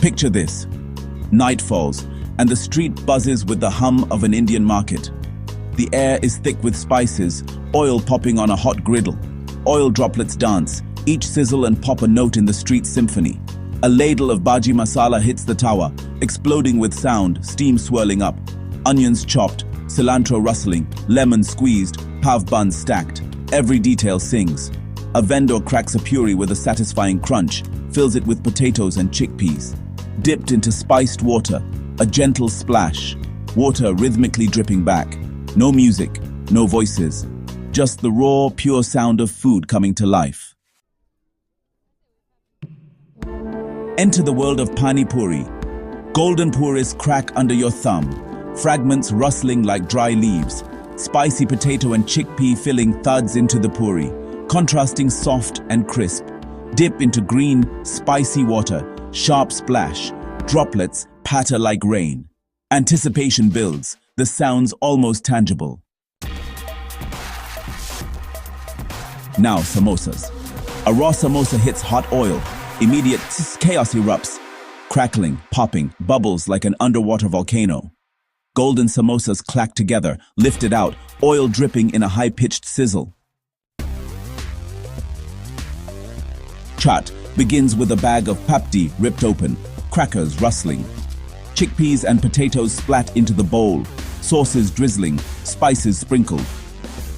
Picture this. Night falls, and the street buzzes with the hum of an Indian market. The air is thick with spices, oil popping on a hot griddle. Oil droplets dance, each sizzle and pop a note in the street symphony. A ladle of bhaji masala hits the tawa, exploding with sound, steam swirling up. Onions chopped, cilantro rustling, lemon squeezed, pav buns stacked. Every detail sings. A vendor cracks a puri with a satisfying crunch, fills it with potatoes and chickpeas. Dipped into spiced water, a gentle splash. Water rhythmically dripping back. No music, no voices. Just the raw, pure sound of food coming to life. Enter the world of pani puri. Golden puris crack under your thumb, fragments rustling like dry leaves. Spicy potato and chickpea filling thuds into the puri, contrasting soft and crisp. Dip into green, spicy water, sharp splash. Droplets patter like rain. Anticipation builds, the sounds almost tangible. Now samosas. A raw samosa hits hot oil. Immediate chaos erupts. Crackling, popping, bubbles like an underwater volcano. Golden samosas clack together, lifted out, oil dripping in a high-pitched sizzle. Chaat begins with a bag of papdi ripped open, crackers rustling. Chickpeas and potatoes splat into the bowl, sauces drizzling, spices sprinkled.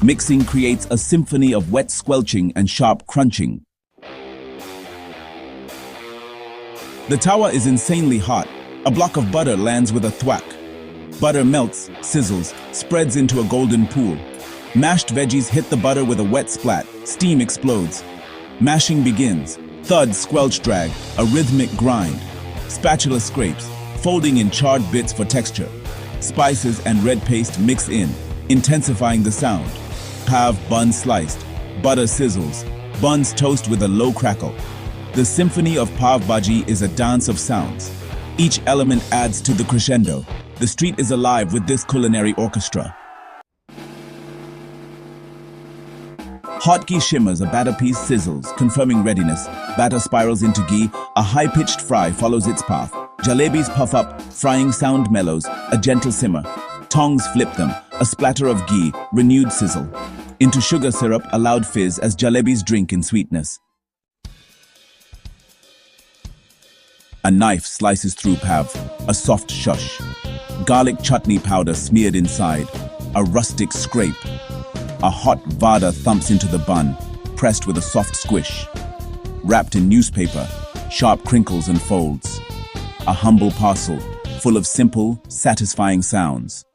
Mixing creates a symphony of wet squelching and sharp crunching. The tawa is insanely hot. A block of butter lands with a thwack. Butter melts, sizzles, spreads into a golden pool. Mashed veggies hit the butter with a wet splat. Steam explodes. Mashing begins. Thud, squelch drag, a rhythmic grind. Spatula scrapes, folding in charred bits for texture. Spices and red paste mix in, intensifying the sound. Pav bun sliced, butter sizzles, buns toast with a low crackle. The symphony of pav bhaji is a dance of sounds. Each element adds to the crescendo. The street is alive with this culinary orchestra. Hot ghee shimmers, a batter piece sizzles, confirming readiness. Batter spirals into ghee, a high-pitched fry follows its path. Jalebis puff up, frying sound mellows, a gentle simmer. Tongs flip them, a splatter of ghee, renewed sizzle. Into sugar syrup, a loud fizz as jalebis drink in sweetness. A knife slices through pav, a soft shush. Garlic chutney powder smeared inside, a rustic scrape. A hot vada thumps into the bun, pressed with a soft squish. Wrapped in newspaper, sharp crinkles and folds. A humble parcel, full of simple, satisfying sounds.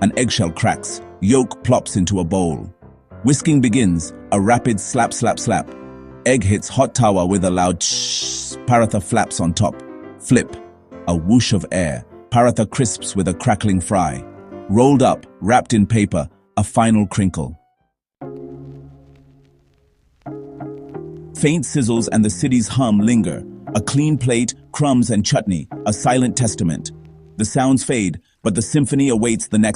An eggshell cracks, yolk plops into a bowl. Whisking begins, a rapid slap, slap, slap. Egg hits hot tawa with a loud shh. Paratha flaps on top. Flip, a whoosh of air. Paratha crisps with a crackling fry. Rolled up, wrapped in paper, a final crinkle. Faint sizzles and the city's hum linger. A clean plate, crumbs and chutney, a silent testament. The sounds fade, but the symphony awaits the next